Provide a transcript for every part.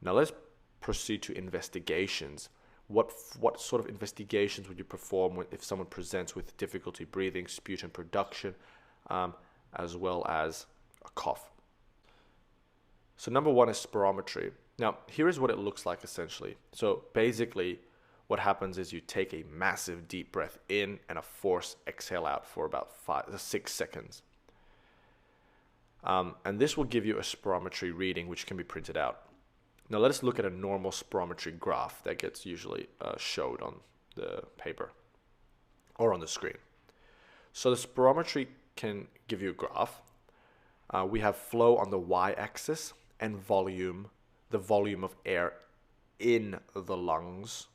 Now let's proceed to investigations. What sort of investigations would you perform if someone presents with difficulty breathing, sputum production, as well as a cough? So number one is spirometry. Now, here is what it looks like essentially. So basically, what happens is you take a massive deep breath in and a forced exhale out for about 5 to 6 seconds. And this will give you a spirometry reading, which can be printed out. Now let us look at a normal spirometry graph that gets usually showed on the paper or on the screen. So the spirometry can give you a graph. We have flow on the y-axis and volume, the volume of air in the lungs,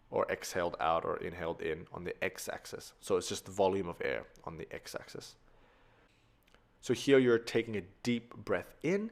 or exhaled out or inhaled in on the x-axis. So it's just the volume of air on the x-axis. So here you're taking a deep breath in,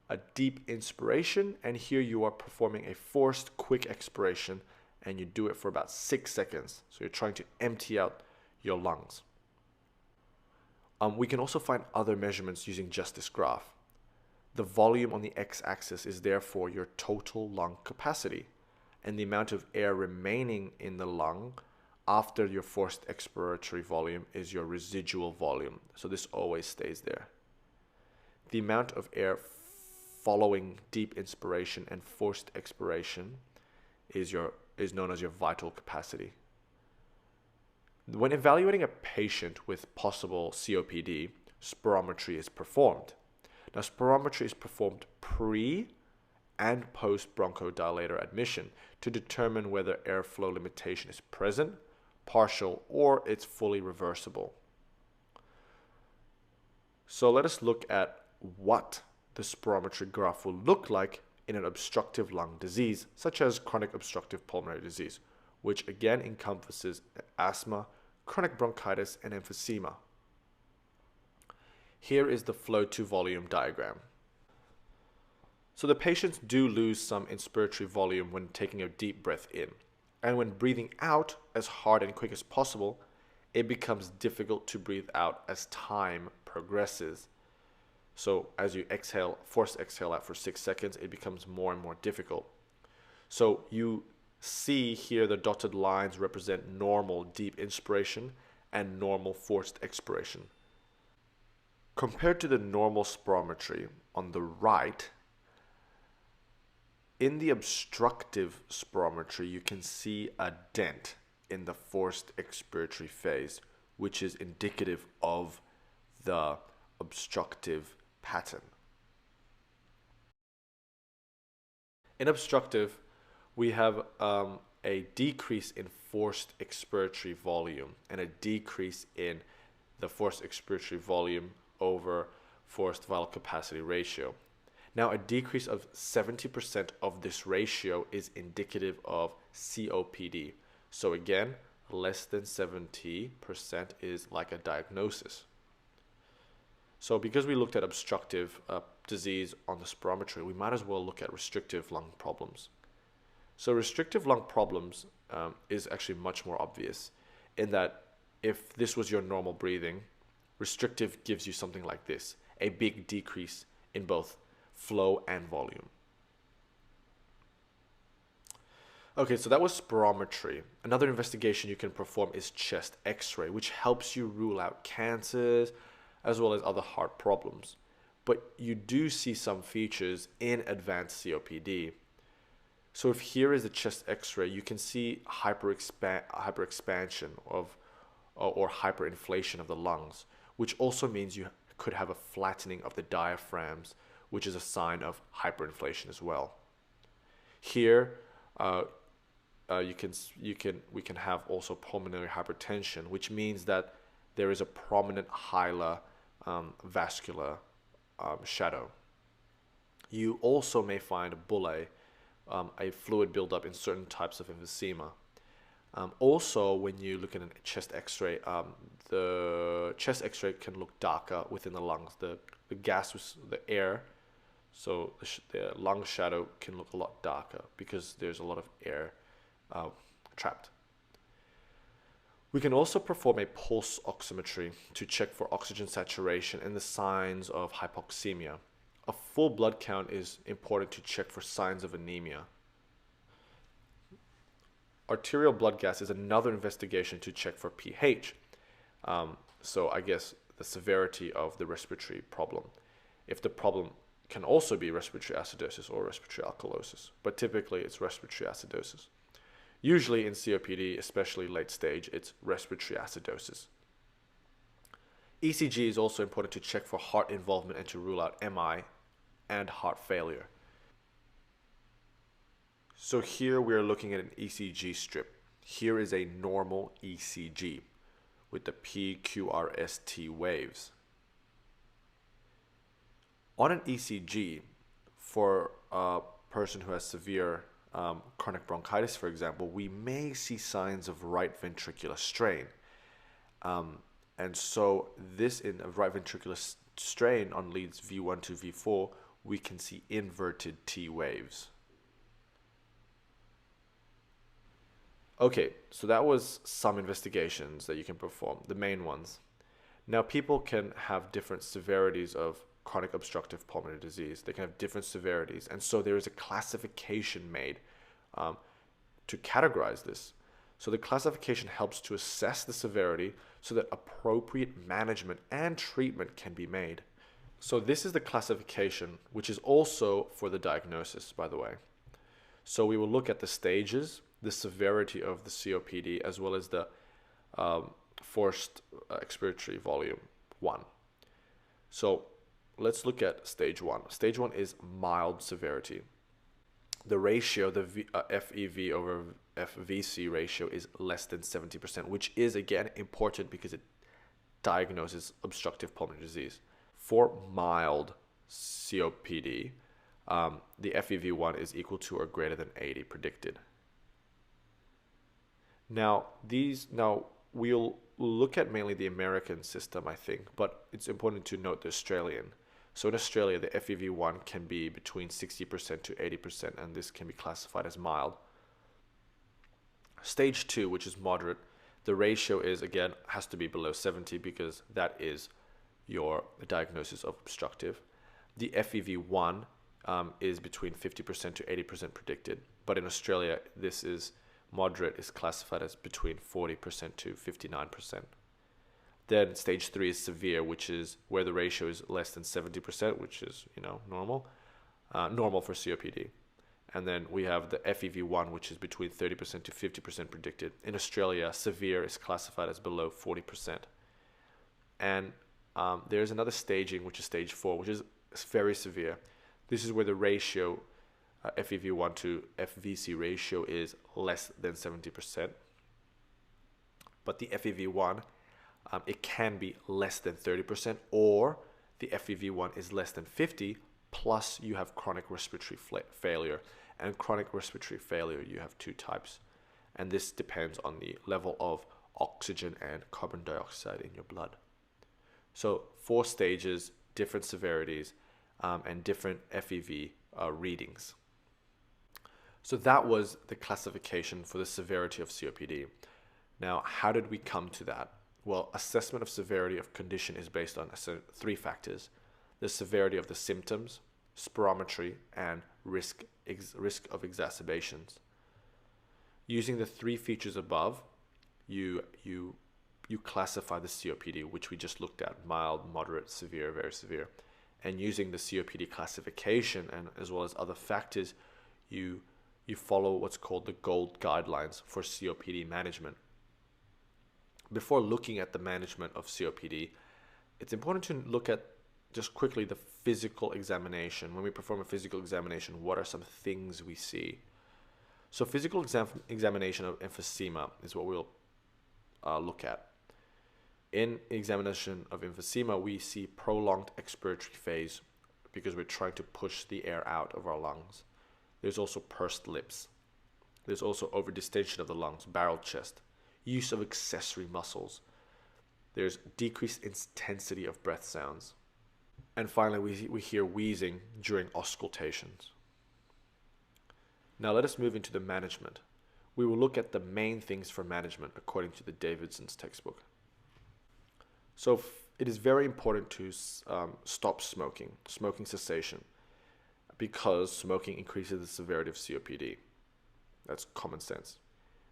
a deep inspiration, and here you are performing a forced quick expiration, and you do it for about 6 seconds. So you're trying to empty out your lungs. We can also find other measurements using just this graph. The volume on the x-axis is therefore your total lung capacity, and the amount of air remaining in the lung after your forced expiratory volume is your residual volume. So this always stays there. The amount of air following deep inspiration and forced expiration is known as your vital capacity. When evaluating a patient with possible COPD, spirometry is performed. Now, spirometry is performed pre and post bronchodilator admission to determine whether airflow limitation is present, partial, or it's fully reversible. So let us look at what the spirometry graph will look like in an obstructive lung disease, such as chronic obstructive pulmonary disease, which again encompasses asthma, chronic bronchitis, and emphysema. Here is the flow to volume diagram. So the patients do lose some inspiratory volume when taking a deep breath in, and when breathing out as hard and quick as possible, it becomes difficult to breathe out as time progresses. So as you exhale, force exhale out for 6 seconds, it becomes more and more difficult. So you see here the dotted lines represent normal deep inspiration and normal forced expiration. Compared to the normal spirometry on the right, in the obstructive spirometry, you can see a dent in the forced expiratory phase, which is indicative of the obstructive pattern. In obstructive, we have a decrease in forced expiratory volume and a decrease in the forced expiratory volume over forced vital capacity ratio. Now, a decrease of 70% of this ratio is indicative of COPD. So again, less than 70% is like a diagnosis. So because we looked at obstructive disease on the spirometry, we might as well look at restrictive lung problems. So restrictive lung problems is actually much more obvious in that if this was your normal breathing, restrictive gives you something like this, a big decrease in both flow and volume. Okay, so that was spirometry. Another investigation you can perform is chest x-ray, which helps you rule out cancers as well as other heart problems. But you do see some features in advanced COPD. So if here is a chest x-ray, you can see hyperexpansion of or hyperinflation of the lungs, which also means you could have a flattening of the diaphragms, which is a sign of hyperinflation as well. Here, we can have also pulmonary hypertension, which means that there is a prominent hilar vascular shadow. You also may find a bullae, a fluid buildup in certain types of emphysema. Also, when you look at a chest x-ray, the chest x-ray can look darker within the lungs. The gas, the air, so the lung shadow can look a lot darker because there's a lot of air trapped. We can also perform a pulse oximetry to check for oxygen saturation and the signs of hypoxemia. a full blood count is important to check for signs of anemia. Arterial blood gas is another investigation to check for pH. So I guess the severity of the respiratory problem. If the problem can also be respiratory acidosis or respiratory alkalosis, but typically it's respiratory acidosis. Usually in COPD, especially late stage, it's respiratory acidosis. ECG is also important to check for heart involvement and to rule out MI and heart failure. So here we are looking at an ECG strip. Here is a normal ECG with the PQRST waves. On an ECG, for a person who has severe chronic bronchitis, for example, we may see signs of right ventricular strain. And so this in a right ventricular strain on leads V1 to V4, we can see inverted T waves. Okay, so that was some investigations that you can perform, the main ones. Now people can have different severities of chronic obstructive pulmonary disease. They can have different severities. And so there is a classification made to categorize this. So the classification helps to assess the severity so that appropriate management and treatment can be made. So this is the classification, which is also for the diagnosis, by the way. So we will look at the stages, the severity of the COPD, as well as the forced expiratory volume 1. So let's look at stage 1. Stage 1 is mild severity. The ratio, the FEV over FVC ratio is less than 70%, which is again important because it diagnoses obstructive pulmonary disease. For mild COPD, the FEV1 is equal to or greater than 80 predicted. Now we'll look at mainly the American system, I think, but it's important to note the Australian. So in Australia, the FEV1 can be between 60% to 80%, and this can be classified as mild. Stage 2, which is moderate, the ratio is, again, has to be below 70 because that is your diagnosis of obstructive. The FEV1 is between 50% to 80% predicted, but in Australia, this is moderate is classified as between 40% to 59%. Then stage 3 is severe, which is where the ratio is less than 70%, which is, normal for COPD. And then we have the FEV1, which is between 30% to 50% predicted. In Australia, severe is classified as below 40%. And there's another staging, which is stage 4, which is very severe. This is where the ratio, FEV1 to FVC ratio, is less than 70%. But the FEV1, it can be less than 30%, or the FEV1 is less than 50, plus you have chronic respiratory failure. And chronic respiratory failure, you have 2 types. And this depends on the level of oxygen and carbon dioxide in your blood. So 4 stages, different severities, and different FEV readings. So that was the classification for the severity of COPD. Now, how did we come to that? Well, assessment of severity of condition is based on 3 factors: the severity of the symptoms, spirometry, and risk of exacerbations. Using the 3 features above, you classify the COPD, which we just looked at: mild, moderate, severe, very severe. And using the COPD classification and as well as other factors, you follow what's called the GOLD guidelines for COPD management. Before looking at the management of COPD, it's important to look at just quickly the physical examination. When we perform a physical examination, what are some things we see? So physical examination of emphysema is what we'll look at. In examination of emphysema, we see prolonged expiratory phase because we're trying to push the air out of our lungs. There's also pursed lips. There's also overdistension of the lungs, barrel chest, use of accessory muscles. There's decreased intensity of breath sounds. And finally, we hear wheezing during auscultations. Now let us move into the management. We will look at the main things for management according to the Davidson's textbook. So it is very important to stop smoking cessation, because smoking increases the severity of COPD. That's common sense.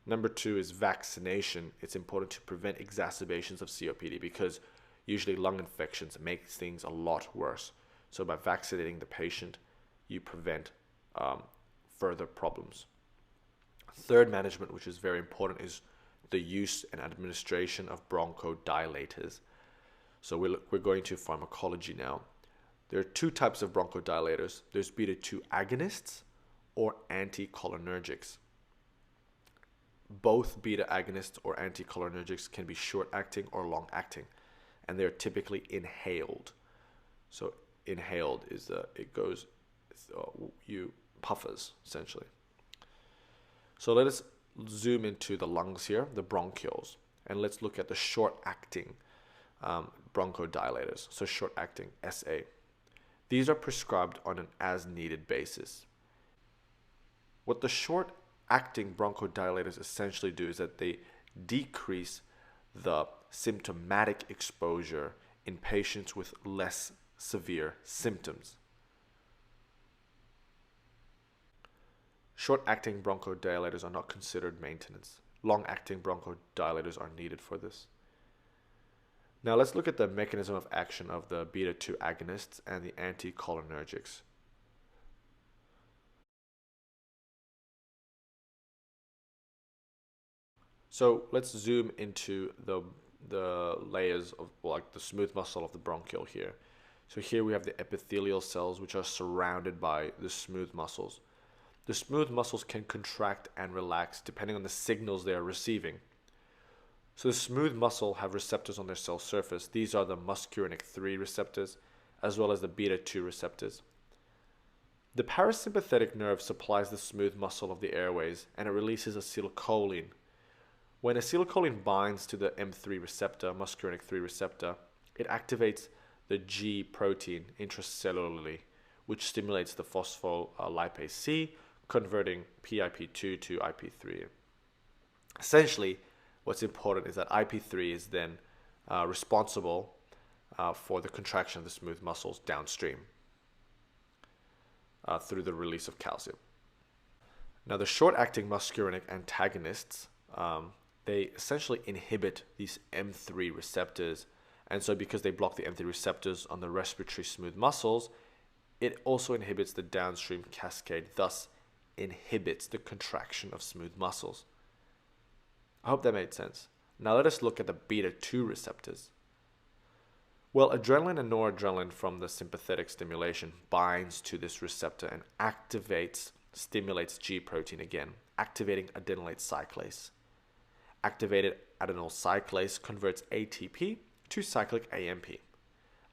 Number two is vaccination. It's important to prevent exacerbations of COPD because usually lung infections make things a lot worse. So by vaccinating the patient, you prevent further problems. Third management, which is very important, is the use and administration of bronchodilators. So we're going to pharmacology now. There are two types of bronchodilators. There's beta 2 agonists or anticholinergics. Both beta agonists or anticholinergics can be short-acting or long-acting, and they're typically inhaled. So inhaled is you puffers essentially. So let us zoom into the lungs here, the bronchioles, and let's look at the short-acting bronchodilators. So short-acting SA. These are prescribed on an as-needed basis. What the short-acting bronchodilators essentially do is that they decrease the symptomatic exposure in patients with less severe symptoms. Short-acting bronchodilators are not considered maintenance. Long-acting bronchodilators are needed for this. Now let's look at the mechanism of action of the beta 2 agonists and the anticholinergics. So let's zoom into the layers of like the smooth muscle of the bronchiole here. So here we have the epithelial cells which are surrounded by the smooth muscles. The smooth muscles can contract and relax depending on the signals they are receiving. So the smooth muscle have receptors on their cell surface. These are the muscarinic 3 receptors as well as the beta 2 receptors. The parasympathetic nerve supplies the smooth muscle of the airways and it releases acetylcholine. When acetylcholine binds to the M3 receptor, muscarinic 3 receptor, it activates the G protein intracellularly, which stimulates the phospholipase C, converting PIP2 to IP3. Essentially, what's important is that IP3 is then responsible for the contraction of the smooth muscles downstream through the release of calcium. Now, the short-acting muscarinic antagonists, they essentially inhibit these M3 receptors, and so because they block the M3 receptors on the respiratory smooth muscles, it also inhibits the downstream cascade, thus inhibits the contraction of smooth muscles. I hope that made sense. Now let us look at the beta 2 receptors. Well, adrenaline and noradrenaline from the sympathetic stimulation binds to this receptor and stimulates G protein again, activating adenylate cyclase. Activated adenyl cyclase converts ATP to cyclic AMP.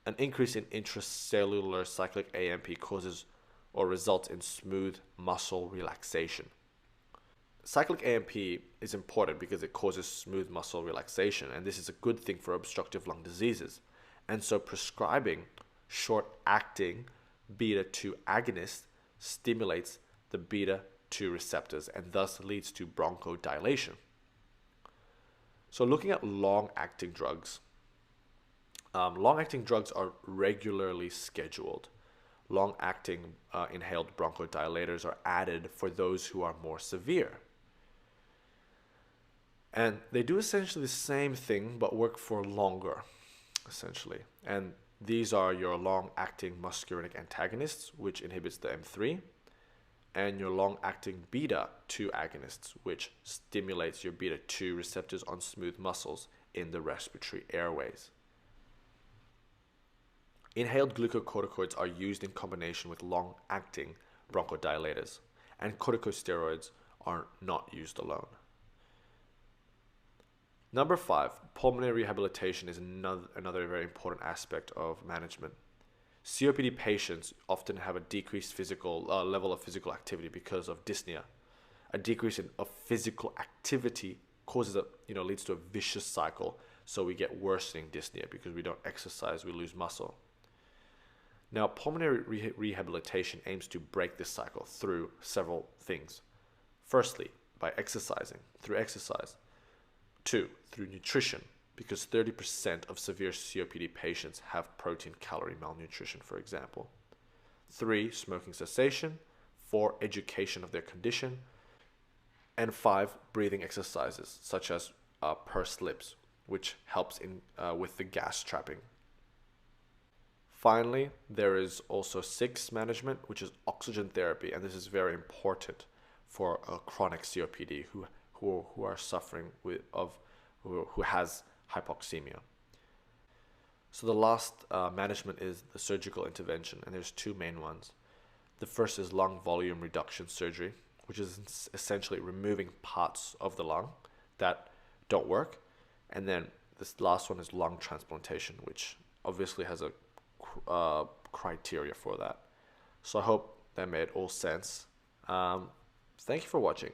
An increase in intracellular cyclic AMP causes or results in smooth muscle relaxation. Cyclic AMP is important because it causes smooth muscle relaxation, and this is a good thing for obstructive lung diseases. And so prescribing short-acting beta 2 agonist stimulates the beta 2 receptors and thus leads to bronchodilation. So looking at long-acting drugs. Long-acting drugs are regularly scheduled. Long-acting inhaled bronchodilators are added for those who are more severe. And they do essentially the same thing but work for longer, essentially. And these are your long-acting muscarinic antagonists, which inhibits the M3, and your long-acting beta 2 agonists, which stimulates your beta 2 receptors on smooth muscles in the respiratory airways. Inhaled glucocorticoids are used in combination with long-acting bronchodilators, and corticosteroids are not used alone. Number 5, pulmonary rehabilitation is another very important aspect of management. COPD patients often have a decreased level of physical activity because of dyspnea. A decrease of physical activity leads to a vicious cycle, so we get worsening dyspnea because we don't exercise, we lose muscle. Now, pulmonary rehabilitation aims to break this cycle through several things. Firstly, by exercising, through exercise. 2, through nutrition, because 30% of severe COPD patients have protein calorie malnutrition, for example. 3, smoking cessation. 4, education of their condition. And 5, breathing exercises such as pursed lips, which helps with the gas trapping. Finally, there is also 6 management, which is oxygen therapy, and this is very important for a chronic COPD who are suffering who has hypoxemia. So the last management is the surgical intervention, and there's 2 main ones. The first is lung volume reduction surgery, which is essentially removing parts of the lung that don't work. And then this last one is lung transplantation, which obviously has a criteria for that. So I hope that made all sense. Thank you for watching.